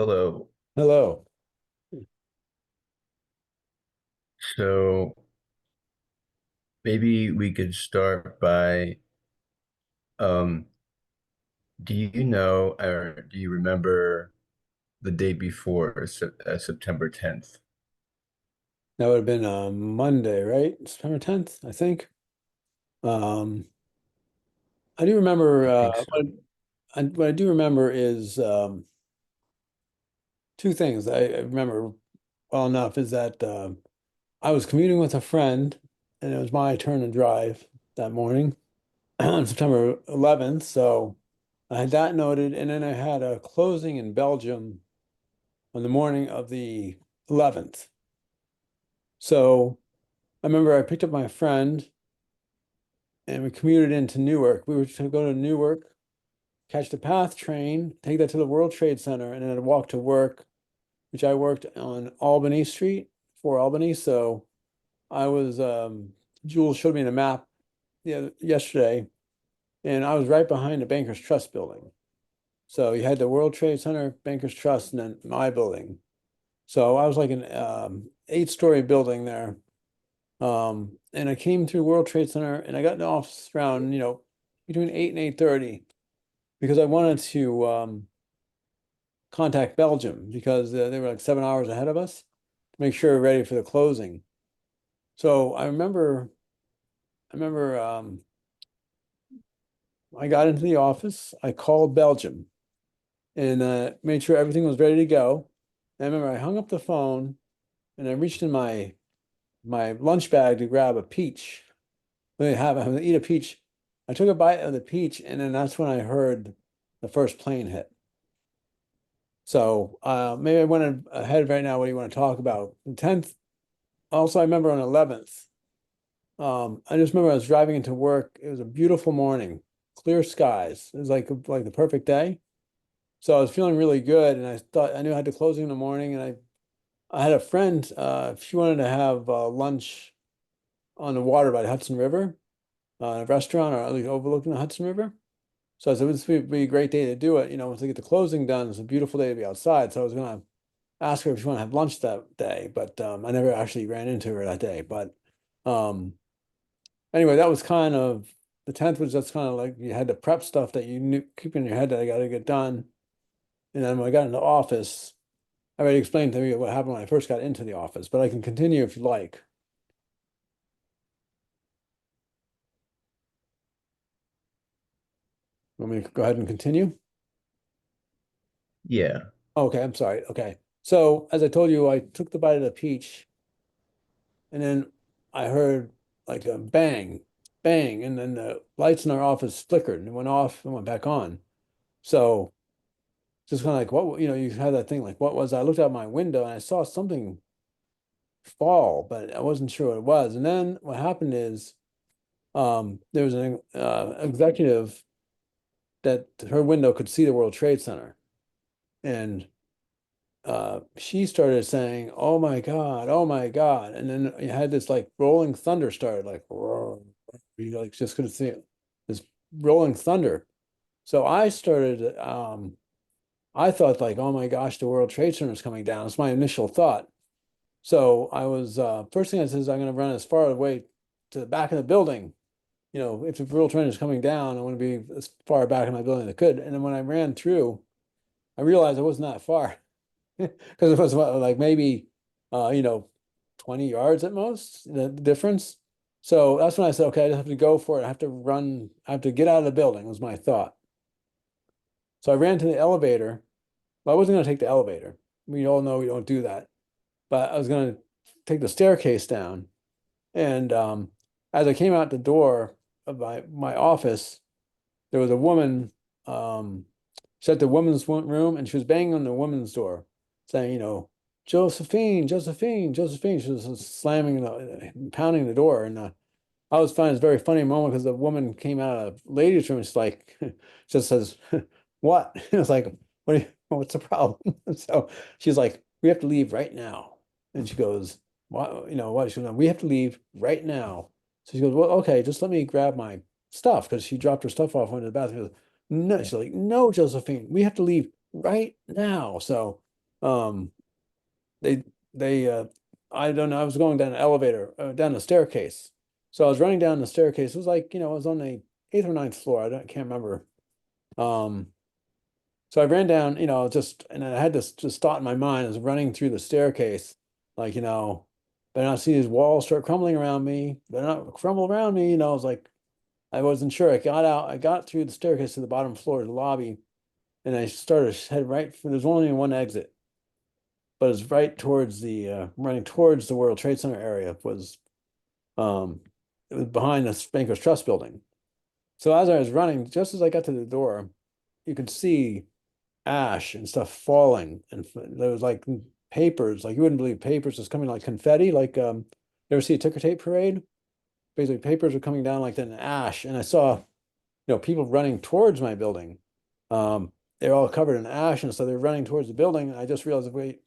Hello. Hello. So maybe we could start by um, do you know or do you remember the day before September 10th? That would have been Monday, right? September 10th, I think. Um, I do remember I think so. what I do remember is two things I remember well enough is that I was commuting with a friend and it was my turn to drive that morning on September 11th. So I had that noted, and then I had a closing in Belgium on the morning of the 11th. So I remember I picked up my friend and we commuted into Newark. We were to go to Newark, catch the PATH train, take that to the World Trade Center, and then I'd walk to work, which I worked on Albany Street for Albany. So I was, Jules showed me the map yesterday, and I was right behind the Bankers Trust building. So you had the World Trade Center, Bankers Trust, and then my building. So I was like an eight-story building there. And I came through World Trade Center and I got in the office around, between 8 and 8:30 because I wanted to contact Belgium because they were like 7 hours ahead of us to make sure we're ready for the closing. So I remember I got into the office, I called Belgium and made sure everything was ready to go. And I remember I hung up the phone and I reached in my lunch bag to grab a peach. I'm gonna eat a peach. I took a bite of the peach, and then that's when I heard the first plane hit. So maybe I went ahead right now. What do you want to talk about? The 10th. Also, I remember on 11th. I just remember I was driving into work. It was a beautiful morning, clear skies. It was like the perfect day. So I was feeling really good, and I thought I knew I had to closing in the morning, and I had a friend. She wanted to have lunch on the water by the Hudson River, a restaurant, or at least overlooking the Hudson River. So I said, this would be a great day to do it. Once I get the closing done, it's a beautiful day to be outside. So I was going to ask her if she wanted to have lunch that day, but I never actually ran into her that day. But um, anyway, that was kind of the 10th was just kind of like you had the prep stuff that you knew, keep in your head that I got to get done. And then when I got into office, I already explained to me what happened when I first got into the office, but I can continue if you like. Want me to go ahead and continue? Yeah. Okay, I'm sorry. Okay. So as I told you, I took the bite of the peach. And then I heard like a bang, bang, and then the lights in our office flickered and went off and went back on. So just kind of like what you have that thing like what was I looked out my window and I saw something fall, but I wasn't sure what it was. And then what happened is there was an executive that her window could see the World Trade Center, and she started saying, "Oh my God, oh my God," and then you had this like rolling thunder started like roar. You like just couldn't see it. This rolling thunder. So I started I thought like, oh my gosh, the World Trade Center is coming down. It's my initial thought. So I was first thing I said is I'm gonna run as far away to the back of the building. If the World Trade is coming down, I want to be as far back in my building as I could. And then when I ran through, I realized I wasn't that far because it was like maybe 20 yards at most, the difference. So that's when I said, okay, I just have to go for it. I have to run, I have to get out of the building, was my thought. So I ran to the elevator. Well, I wasn't going to take the elevator. We all know we don't do that. But I was going to take the staircase down. And as I came out the door of my office, there was a woman, she's at the women's room, and she was banging on the woman's door, saying, Josephine, Josephine, Josephine. She was slamming, pounding the door. And I was finding it a very funny moment because the woman came out of the ladies' room. She's like, just says, what? It was like, what's the problem? So she's like, we have to leave right now. And she goes, what? What? She goes, we have to leave right now. So she goes, well, okay, just let me grab my stuff because she dropped her stuff off, went to the bathroom. She goes, no, she's like, no, Josephine, we have to leave right now. So Um, they they I don't know, I was going down an elevator, down a staircase. So I was running down the staircase. It was like, I was on the eighth or ninth floor. Can't remember. Um, so I ran down, just and I had this just thought in my mind. I was running through the staircase, like, but I see these walls start crumbling around me. They're not crumble around me, I was like, I wasn't sure. I got through the staircase to the bottom floor of the lobby, and I started to head right for, there's only one exit, but it's right towards running towards the World Trade Center area um, it was behind the Bankers Trust building. So as I was running, just as I got to the door, you could see ash and stuff falling, and there was like papers, like you wouldn't believe, papers just coming like confetti, like you ever see a ticker tape parade? Basically, papers were coming down like that in ash, and I saw people running towards my building. They're all covered in ash, and so they're running towards the building. And I just realized, wait,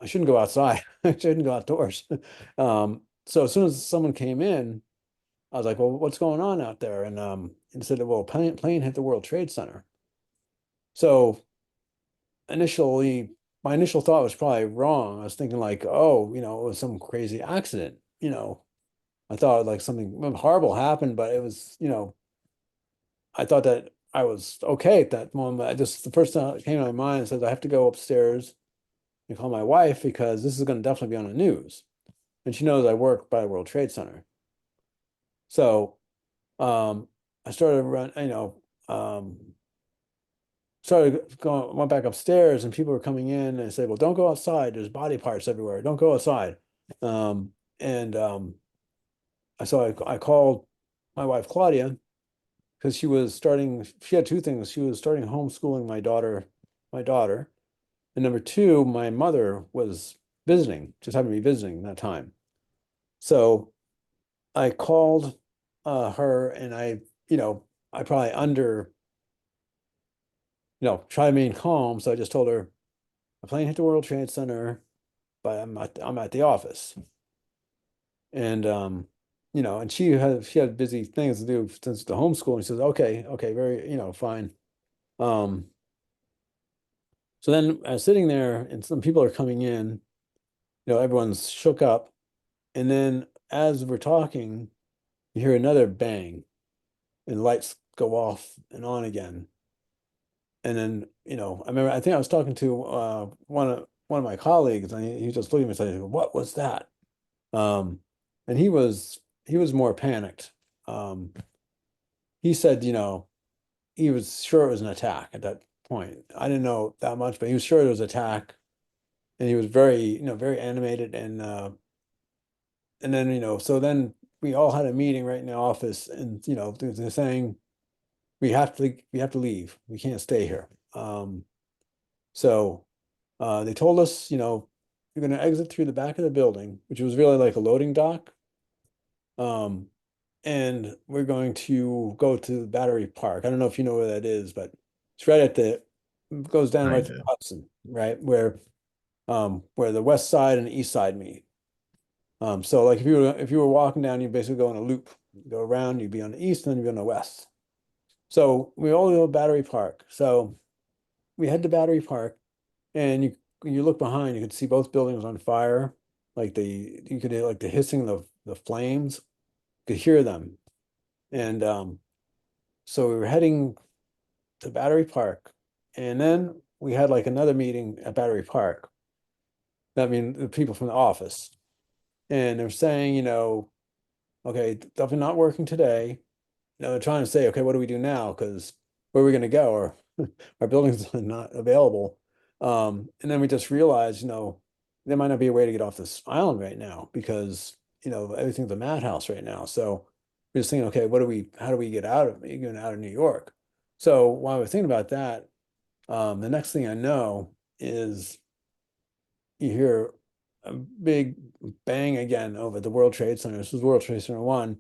I shouldn't go outside. I shouldn't go outdoors. So as soon as someone came in, I was like, well, what's going on out there? And said, well, plane hit the World Trade Center. So initially, my initial thought was probably wrong. I was thinking like, oh, it was some crazy accident. I thought like something horrible happened, but it was, I thought that I was okay at that moment. The first thing that came to my mind says I have to go upstairs and call my wife because this is going to definitely be on the news. And she knows I work by the World Trade Center. So um, I started run, went back upstairs and people were coming in and said, well, don't go outside. There's body parts everywhere. Don't go outside. And so I called my wife, Claudia, because she had two things. She was starting homeschooling my daughter. And number two, my mother was visiting, just happened to be visiting that time. So I called her and I probably try to remain calm. So I just told her, a plane hit the World Trade Center, but I'm at the office. And and she had busy things to do since the homeschooling. She says, okay, okay, very, fine. Um, so then I was sitting there and some people are coming in, everyone's shook up. And then as we're talking, you hear another bang and lights go off and on again. And then, I think I was talking to one of my colleagues, and he just looked at me and said, "What was that?" Um, and he was more panicked. Um, he said, he was sure it was an attack at that point. I didn't know that much, but he was sure it was an attack, and he was very, very animated. And then, so then we all had a meeting right in the office, and they're saying we have to leave. We can't stay here. So they told us, you're going to exit through the back of the building, which was really like a loading dock. Um, and we're going to go to the Battery Park. I don't know if you know where that is, but it's right goes down right Kind through of. Hudson, right? Where the west side and the east side meet. So like if you were walking down, you basically go in a loop, you go around, you'd be on the east, and then you'd be on the west. So we all go to Battery Park. So we head to Battery Park, and you look behind, you could see both buildings on fire. You could hear like the hissing of the flames. You could hear them. And so we were heading to Battery Park, and then we had like another meeting at Battery Park. I mean, the people from the office, and they're saying, okay, definitely not working today. They're trying to say, okay, what do we do now? Because where are we going to go? Or our building's not available. And then we just realized, there might not be a way to get off this island right now because, everything's a madhouse right now. So we're just thinking, okay, how do we get out of New York? So while we're thinking about that, the next thing I know is you hear a big bang again over the World Trade Center. This was World Trade Center 1.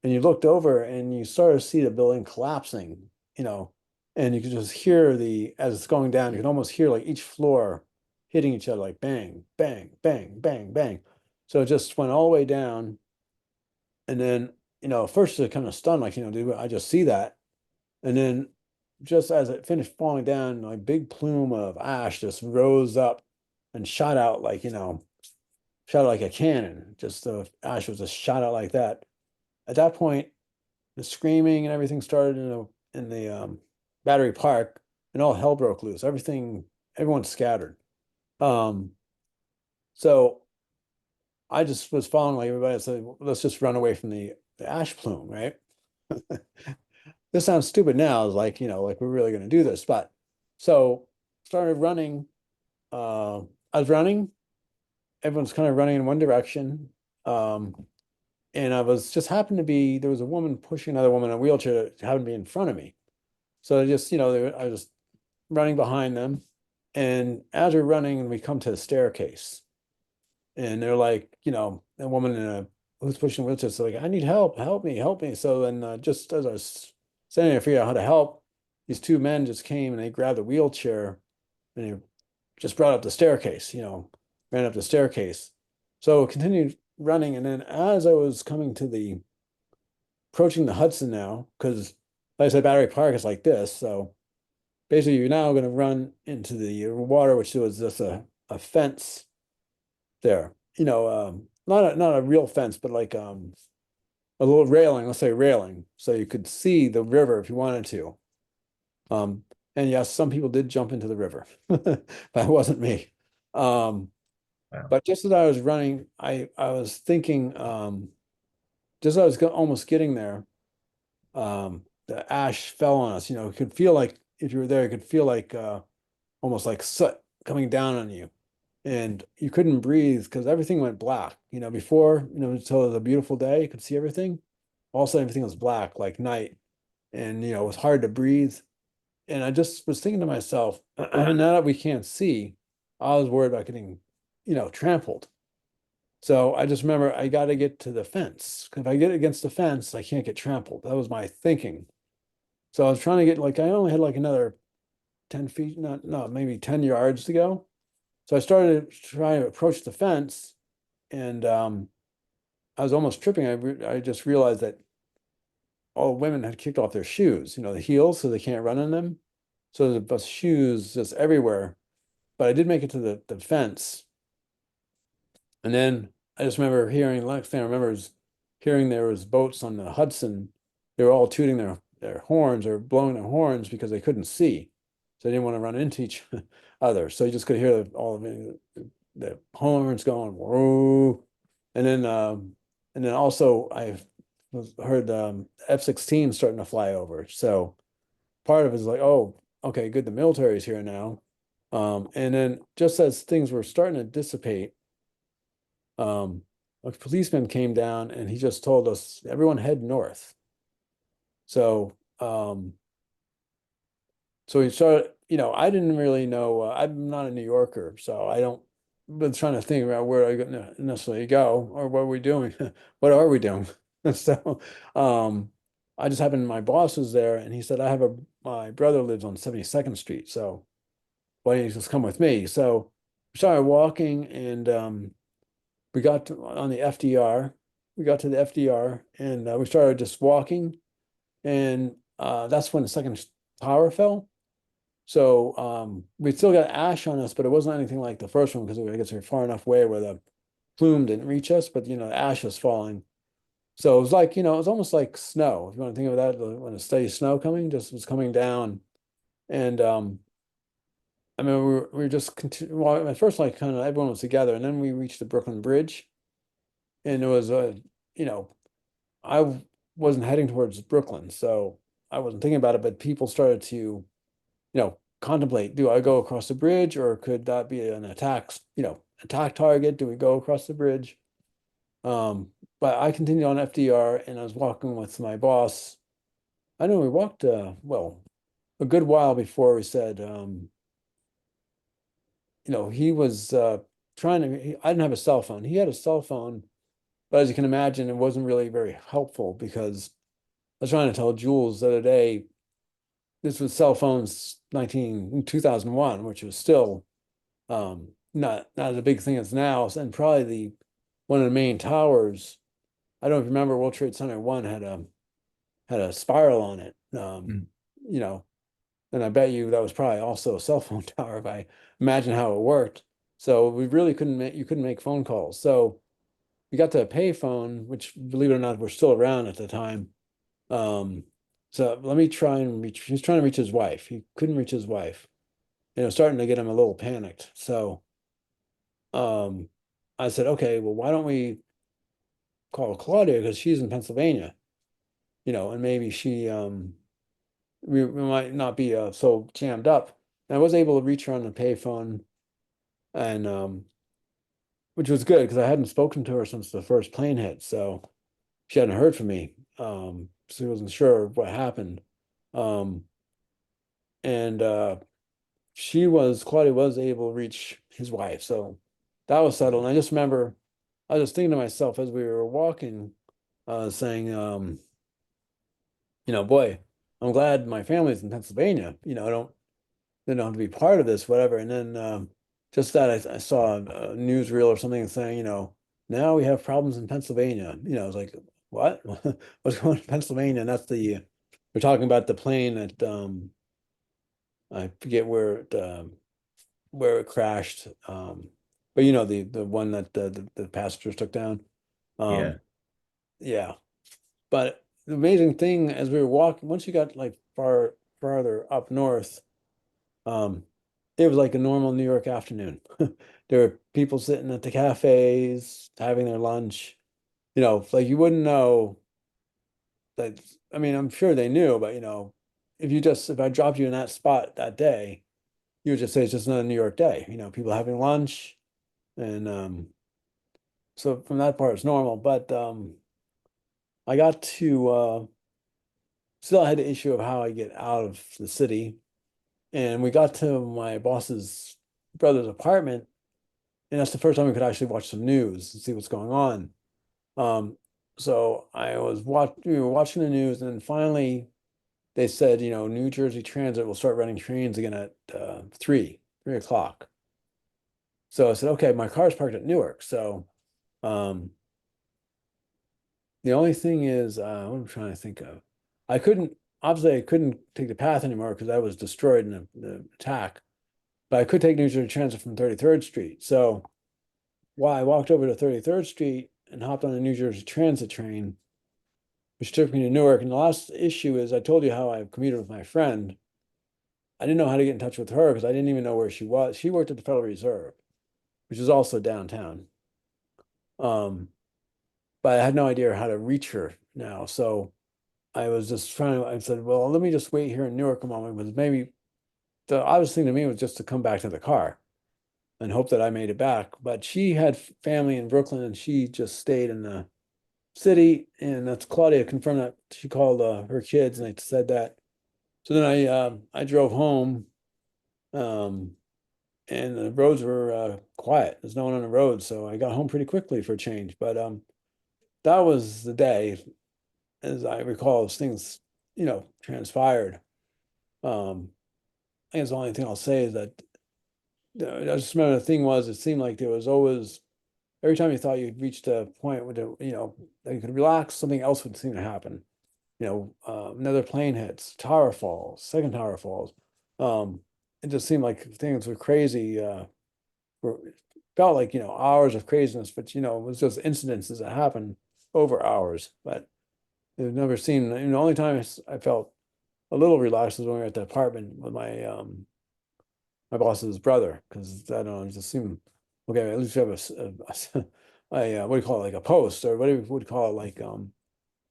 And you looked over and you started to see the building collapsing, and you could just hear as it's going down, you could almost hear like each floor hitting each other like bang, bang, bang, bang, bang. So it just went all the way down. And then, first you're kind of stunned, like, did I just see that? And then just as it finished falling down, like big plume of ash just rose up and shot out like, shot out like a cannon. Just the ash was just shot out like that. At that point, the screaming and everything started in the Battery Park, and all hell broke loose. Everyone scattered. Um, so I just was following like everybody. I said, let's just run away from the ash plume, right? This sounds stupid now. It's like, like we're really going to do this. But so started running. I was running. Everyone's kind of running in one direction. Um, and I was just happened to be, there was a woman pushing another woman in a wheelchair that happened to be in front of me. So I just, I was running behind them. And as we're running, we come to the staircase. And they're like, a woman who's pushing a wheelchair, so like, I need help, help me, help me. So then just as I was standing there figuring out how to help, these two men just came and they grabbed the wheelchair and they just brought up the staircase, ran up the staircase. So continued running. And then as I was approaching the Hudson now, because like I said, Battery Park is like this. So basically you're now going to run into the water, which was just a fence there. Not a real fence, but like a little railing, let's say railing, so you could see the river if you wanted to. Um, and yes, some people did jump into the river, but it wasn't me. Um, Wow. but just as I was running, I was thinking, just as I was almost getting there, the ash fell on us. You could feel like if you were there, you could feel like almost like soot coming down on you, and you couldn't breathe because everything went black. Before, until it was a beautiful day, you could see everything. All of a sudden, everything was black like night, and it was hard to breathe. And I just was thinking to myself, now that we can't see, I was worried about getting, trampled. So I just remember I got to get to the fence. 'Cause if I get against the fence, I can't get trampled. That was my thinking. So I was trying to get like I only had like another 10 feet, not no, maybe 10 yards to go. So I started trying to approach the fence, and I was almost tripping. I just realized that all women had kicked off their shoes, the heels, so they can't run in them. So there's bus shoes just everywhere. But I did make it to the fence. And then I just remember hearing, last thing I remember is hearing there was boats on the Hudson. They were all tooting their horns or blowing their horns because they couldn't see. So they didn't want to run into each other. So you just could hear all of the horns going, whoa. And then also heard F-16 starting to fly over. So part of it is like, oh, okay, good, the military is here now. And then just as things were starting to dissipate, um, a policeman came down and he just told us, everyone head north. So, so he started, I didn't really know, I'm not a New Yorker, so I don't, been trying to think about where I necessarily go or what are we doing? What are we doing? So, I just happened, my boss was there and he said, my brother lives on 72nd Street. So why don't you just come with me? So we started walking and, we got on the FDR. We got to the FDR and we started just walking. And that's when the second tower fell. So we still got ash on us, but it wasn't anything like the first one because I guess we were far enough away where the plume didn't reach us, but the ash was falling. So it was like, it was almost like snow. If you want to think of that, when a steady snow coming, just was coming down. And I mean, we were just well, at first, like kind of everyone was together, and then we reached the Brooklyn Bridge, and it was you know, I wasn't heading towards Brooklyn, so I wasn't thinking about it, but people started to, contemplate, do I go across the bridge or could that be an attack target? Do we go across the bridge? But I continued on FDR and I was walking with my boss. I know we walked, well, a good while before we said, he was trying to, I didn't have a cell phone. He had a cell phone, but as you can imagine, it wasn't really very helpful because I was trying to tell Jules the other day, this was cell phones 2001, which was still not as a big thing as now. And probably the one of the main towers, I don't remember, World Trade Center one had a spiral on it. Mm. You know, and I bet you that was probably also a cell phone tower if I imagine how it worked. So we really couldn't make you couldn't make phone calls. So we got to a payphone, which believe it or not, were still around at the time. Um, so let me try and reach. He was trying to reach his wife. He couldn't reach his wife. And it was starting to get him a little panicked. So um, I said, okay, well, why don't we call Claudia because she's in Pennsylvania, and maybe we might not be so jammed up. And I was able to reach her on the payphone, and which was good because I hadn't spoken to her since the first plane hit, so she hadn't heard from me. So he wasn't sure what happened. Um, and Claudia was able to reach his wife, so that was settled. And I just remember I was just thinking to myself as we were walking, saying, boy, I'm glad my family's in Pennsylvania. I don't they don't have to be part of this, whatever. And then just that I saw a newsreel or something saying, now we have problems in Pennsylvania. I was like, what? What's going on in Pennsylvania? And that's we're talking about the plane that I forget where it crashed. But the one that the passengers took down. Um, Yeah. yeah. But the amazing thing as we were walking, once you got like farther up north, um, it was like a normal New York afternoon. There were people sitting at the cafes, having their lunch. Like you wouldn't know that. I mean, I'm sure they knew, but if I dropped you in that spot that day, you would just say it's just another New York day. People having lunch, and so from that part, it's normal. But I got to still I had the issue of how I get out of the city, and we got to my boss's brother's apartment. And that's the first time we could actually watch some news and see what's going on. Um, so we were watching the news, and then finally they said, New Jersey Transit will start running trains again at 3 o'clock. So I said, okay, my car's parked at Newark. So um, the only thing is, what I'm trying to think of, obviously I couldn't take the path anymore because I was destroyed in the attack, but I could take New Jersey Transit from 33rd Street. So while I walked over to 33rd Street and hopped on a New Jersey Transit train, which took me to Newark. And the last issue is I told you how I commuted with my friend. I didn't know how to get in touch with her because I didn't even know where she was. She worked at the Federal Reserve, which is also downtown. Um, but I had no idea how to reach her now. So I said, well, let me just wait here in Newark a moment because maybe the obvious thing to me was just to come back to the car and hope that I made it back. But she had family in Brooklyn and she just stayed in the city. And that's Claudia confirmed that she called her kids and they said that. So then I drove home, um, and the roads were quiet. There's no one on the road, so I got home pretty quickly for a change. But that was the day, as I recall, as things transpired. I guess the only thing I'll say is that I just remember the thing was it seemed like there was always every time you thought you'd reached a point where that you could relax, something else would seem to happen. Another plane hits, tower falls, second tower falls. Um, it just seemed like things were crazy. It felt like, hours of craziness, but, it was just incidences that happened over hours. But it never seemed, the only time I felt a little relaxed was when we were at the apartment with my boss's brother, because I don't know, it just seemed, okay, at least you have what do you call it, like a post, or what do you would call it, like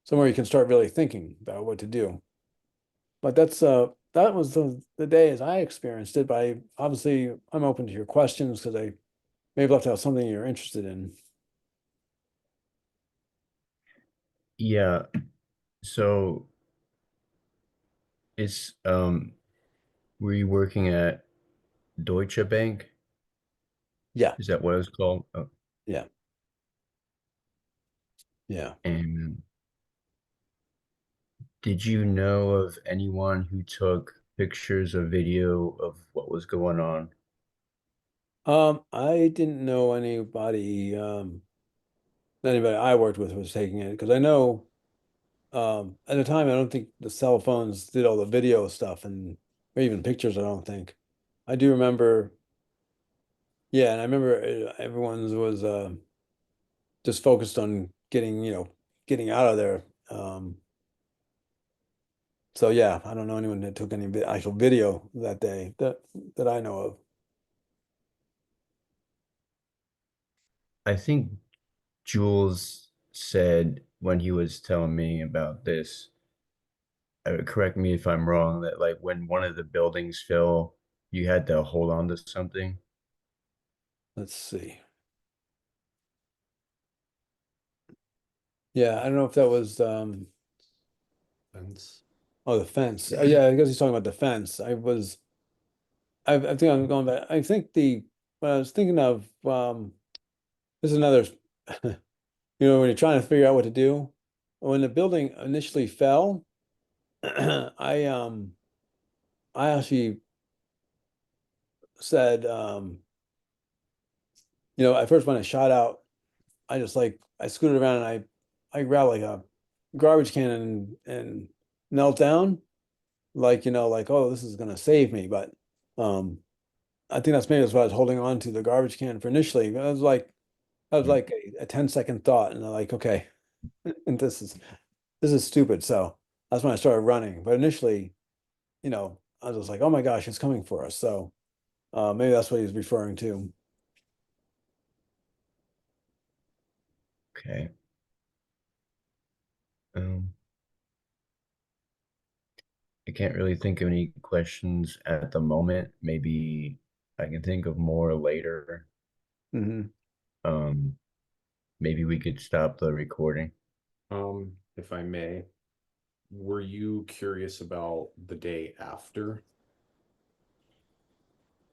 somewhere you can start really thinking about what to do. But that was the day as I experienced it. But obviously I'm open to your questions because I may have left out something you're interested in. Yeah. So it's were you working at Deutsche Bank? Yeah, Is that what it was called? Oh, yeah, yeah. and did you know of anyone who took pictures or video of what was going on? I didn't know anybody I worked with was taking it because I know at the time I don't think the cell phones did all the video stuff and or even pictures, I don't think. I do remember Yeah, and I remember everyone was just focused on getting, getting out of there. So yeah, I don't know anyone that took any actual video that day that I know of. I think Jules said when he was telling me about this, correct me if I'm wrong, that like when one of the buildings fell, you had to hold on to something. Let's see. Yeah, I don't know if that was Fence. oh, the fence. Oh yeah, I guess he's talking about the fence. I think I'm going back. I think the what I was thinking of this is another when you're trying to figure out what to do. When the building initially fell, I actually said at first when I shot out, I just like I scooted around and I grabbed like a garbage can and knelt down like like, oh, this is gonna save me. But um I think that's why I was holding on to the garbage can for initially. Mm. That was like a 10-second thought, and I'm like, okay, and this is stupid. So that's when I started running. But initially, I was just like, oh my gosh, it's coming for us. So maybe that's what he's referring to. Okay. Um, I can't really think of any questions at the moment. Maybe I can think of more later. Hmm. Um, maybe we could stop the recording. If I may, were you curious about the day after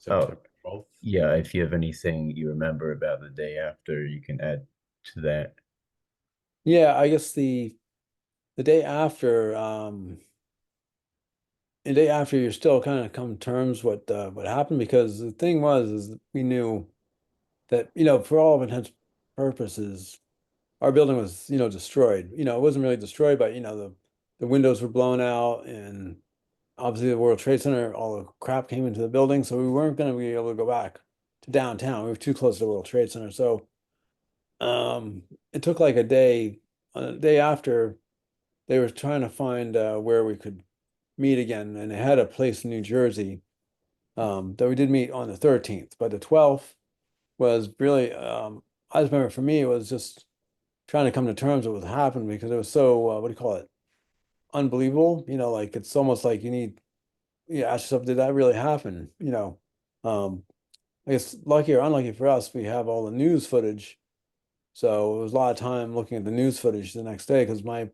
Oh, September 12th? yeah, if you have anything you remember about the day after, you can add to that. Yeah, I guess the day after, the day after, you're still kind of come to terms what happened because the thing was is we knew that for all intents and purposes our building was destroyed. It wasn't really destroyed, but the windows were blown out, and obviously the World Trade Center, all the crap came into the building, so we weren't going to be able to go back to downtown. We were too close to the World Trade Center. So it took like a day. A day after, they were trying to find where we could meet again, and they had a place in New Jersey that we did meet on the 13th, but the 12th was really I just remember for me it was just trying to come to terms with what happened because it was so what do you call it, unbelievable. Like it's almost like you ask yourself, did that really happen? um I guess lucky or unlucky for us, we have all the news footage, so it was a lot of time looking at the news footage the next day because I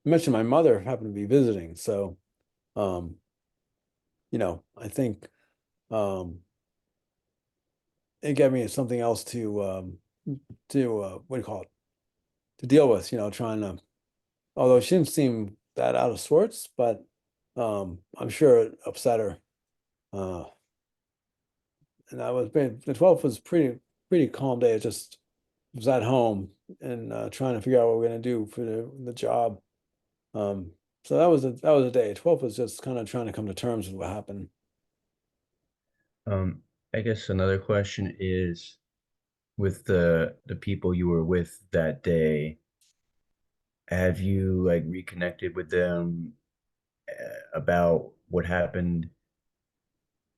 mentioned my mother happened to be visiting. So um I think um it gave me something else to what do you call it, to deal with, trying to, although she didn't seem that out of sorts, but I'm sure it upset her. Uh, and the 12th was pretty calm day. It just was at home and trying to figure out what we're gonna do for the job. Um, so that was a day. 12th was just kind of trying to come to terms with what happened. Um, I guess another question is with the people you were with that day, have you like reconnected with them about what happened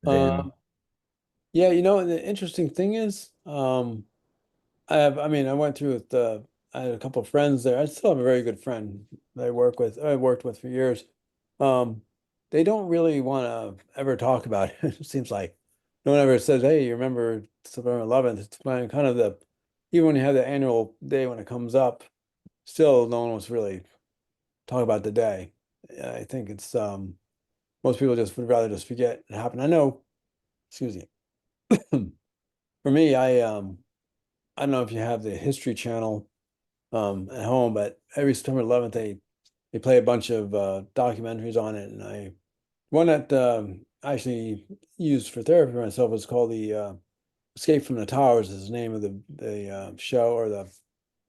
then? Um, yeah, the interesting thing is, I mean, I went through I had a couple of friends there. I still have a very good friend that I worked with for years. Um, they don't really want to ever talk about it. It seems like no one ever says, "Hey, you remember September 11th?" It's kind of even when you have the annual day when it comes up, still no one wants to really talk about the day. I think it's most people just would rather just forget it happened. I know, excuse me. For me, I don't know if you have the History Channel at home, but every September 11th they play a bunch of documentaries on it, and I one that I actually used for therapy for myself was called the Escape from the Towers is the name of the show or the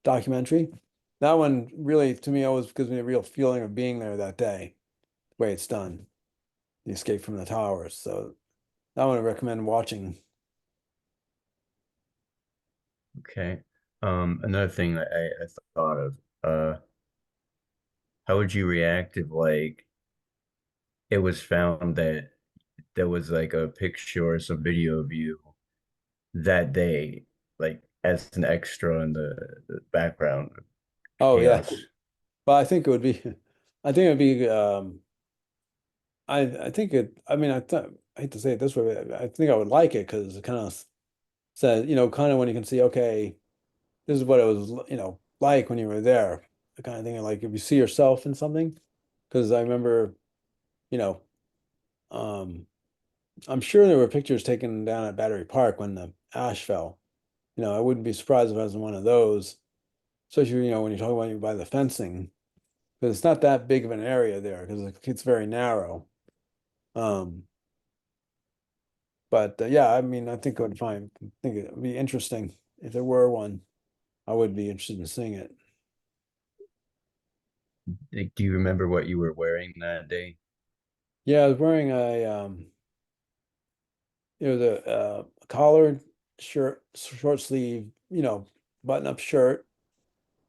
documentary. That one really to me always gives me a real feeling of being there that day, the way it's done, the Escape from the Towers. So that one I recommend watching. Okay. Another thing that I thought of, how would you react if like it was found that there was like a picture or some video of you that day, like as an extra in the background of Oh yeah. chaos? But I think it would be, I think it'd be, I think it, I mean, I hate to say it this way, but I think I would like it because it kind of says, kind of when you can see, okay, this is what it was, like when you were there, the kind of thing, like if you see yourself in something, because I remember, you know, um, I'm sure there were pictures taken down at Battery Park when the ash fell. I wouldn't be surprised if I was in one of those, especially, when you're talking about you by the fencing, because it's not that big of an area there because it's very narrow. Um, but yeah, I mean, I think I think it would be interesting if there were one. I would be interested in seeing it. Like, do you remember what you were wearing that day? Yeah, I was wearing it was a collared shirt, short sleeve, button up shirt,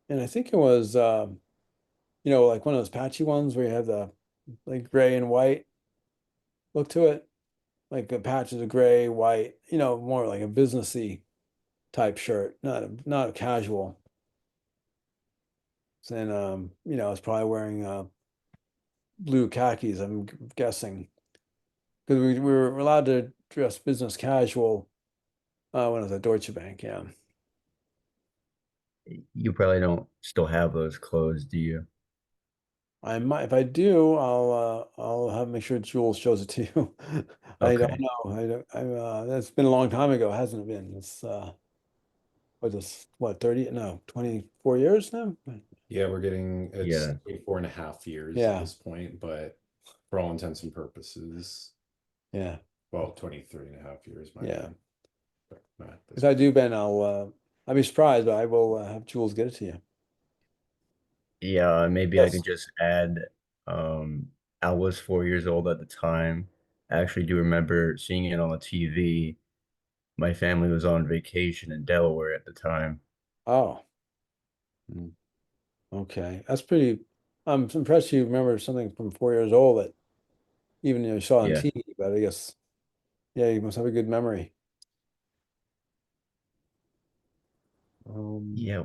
and I think it was like one of those patchy ones where you have the like gray and white look to it, like the patches of gray, white, more like a businessy type shirt, not a casual. And I was probably wearing blue khakis, I'm guessing, because we were allowed to dress business casual when I was at Deutsche Bank. Yeah, You probably don't still have those clothes, do you? I might. If I do, I'll have make sure Jules shows it to you. I don't Okay. know. I don't. That's been a long time ago, hasn't it been? It's what 30? No, 24 years now. Yeah, it's Yeah. 4.5 years at Yeah, this point, but for all intents and purposes, yeah, well, 23.5 years, my yeah. bad. But not at If this I point. do, Ben, I'll be surprised, but I will have Jules get it to you. Yeah, maybe I Yes. could just add, um, I was 4 years old at the time. I actually do remember seeing it on the TV. My family was on vacation in Delaware at the time. Oh, mm, okay. That's pretty. I'm impressed you remember something from 4 years old that even you saw on Yeah. TV, but I guess, yeah, you must have a good memory. Um, Yeah.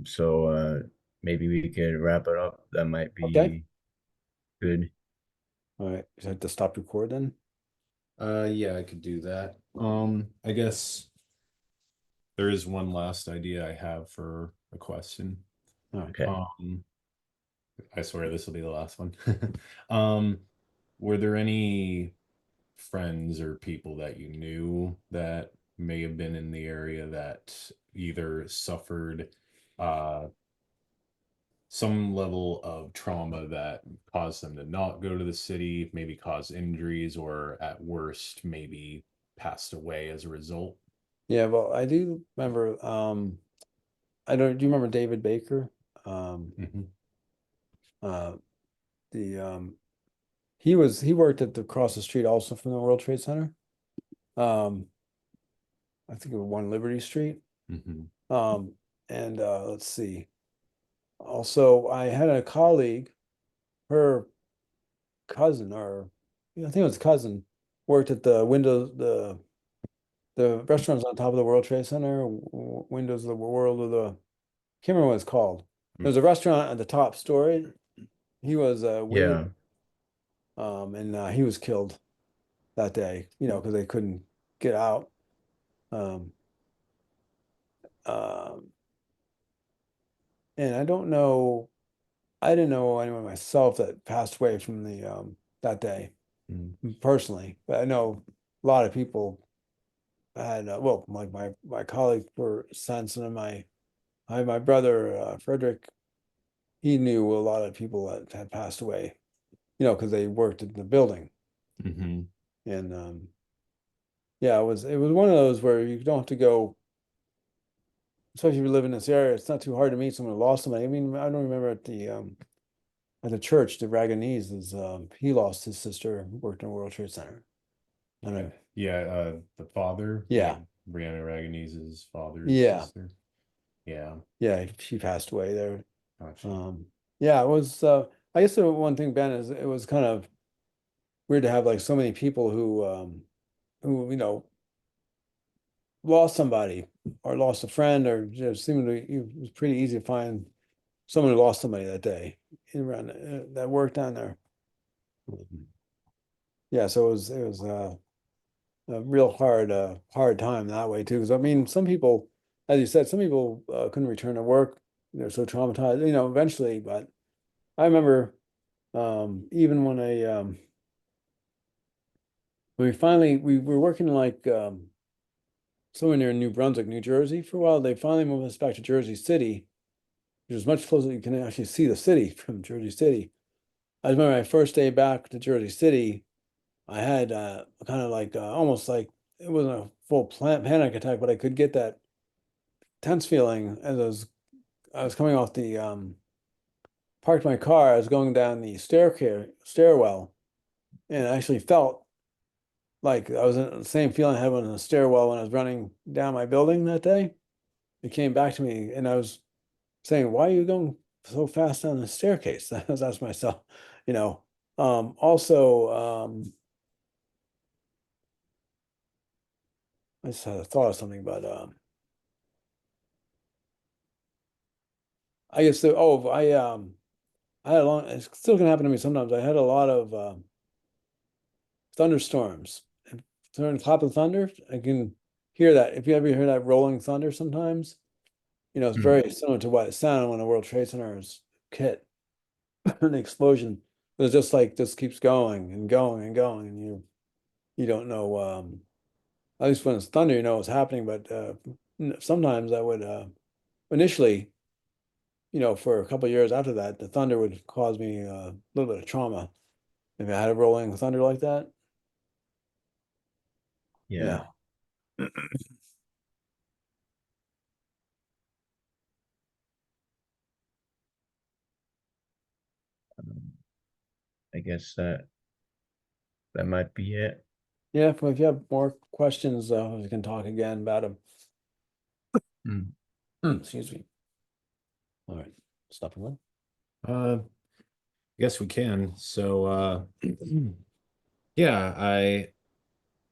So maybe we could wrap it up. That might okay. be good. All right. You have to stop record then. Yeah, I could do that. I guess there is one last idea I have for a question. All right. Okay. Um, I swear this will be the last one. Um, were there any friends or people that you knew that may have been in the area that either suffered uh some level of trauma that caused them to not go to the city, maybe cause injuries, or at worst, maybe passed away as a result? Yeah, well, I do remember. I don't. Do you remember David Baker? Um, Hmm. uh, the he worked at the across the street also from the World Trade Center. Um, I think it was One Liberty Street. Hmm. Um, and let's see. Also, I had a colleague, her cousin, or yeah, I think it was cousin, worked at the restaurants on top of the World Trade Center, Windows of the World of the, can't remember what it's called. There's a restaurant at the top story. He was a waiter, Yeah. and he was killed that day, because they couldn't get out. Um, um, and I don't know, I didn't know anyone myself that passed away from the that day personally, but I know a lot of people had well, like my colleague for Sanson and I my brother Frederick, he knew a lot of people that had passed away, because they worked in the building. Hmm. And yeah, it was one of those where you don't have to go, especially if you live in this area, it's not too hard to meet someone who lost somebody. I mean, I don't remember at the church, the Raganese is he lost his sister who worked in World Trade Center. I don't know. Okay. Yeah, the father, Yeah, Brianna Ragoni's father's Yeah. sister. Yeah, Yeah, she passed away there. gotcha. Yeah, it was I guess the one thing, Ben, is it was kind of weird to have like so many people who, lost somebody or lost a friend or just seemingly it was pretty easy to find someone who lost somebody that day around that worked down there. Yeah, so it was a real hard time that way too. Because I mean, some people, as you said, some people couldn't return to work. They're so traumatized, eventually. But I remember even when we were working like somewhere near New Brunswick, New Jersey for a while. They finally moved us back to Jersey City, which is much closer. You can actually see the city from Jersey City. I remember my first day back to Jersey City. I had kind of like almost like it wasn't a full panic attack, but I could get that tense feeling as I was coming off the parked my car. I was going down the stairwell, and I actually felt like I was in the same feeling I had in the stairwell when I was running down my building that day. It came back to me, and I was saying, "Why are you going so fast down the staircase?" I was asking myself, you know. Also, I just had a thought of something, but I guess I had a long. It's still gonna happen to me sometimes. I had a lot of thunderstorms. And during clap of thunder, I can hear that. If you ever hear that rolling thunder, sometimes it's Mm. very similar to what it sounded when the World Trade Center was hit, an explosion. But it's just like this keeps going and going and going, and you don't know. At least when it's thunder, you know what's happening. But sometimes I would initially, for a couple of years after that, the thunder would cause me a little bit of trauma. If I had a rolling thunder like that, Yeah. yeah. Um, I guess that might be it. Yeah, if you have more questions, we can talk again about them. Mm. Excuse me. All right, stop again. Uh, Guess we can. So, yeah,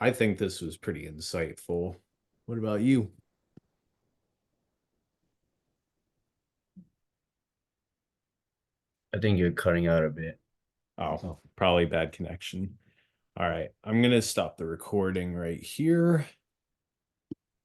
I think this was pretty insightful. What about you? I think you're cutting out a bit. Oh, Oh. probably bad connection. All right, I'm gonna stop the recording right here.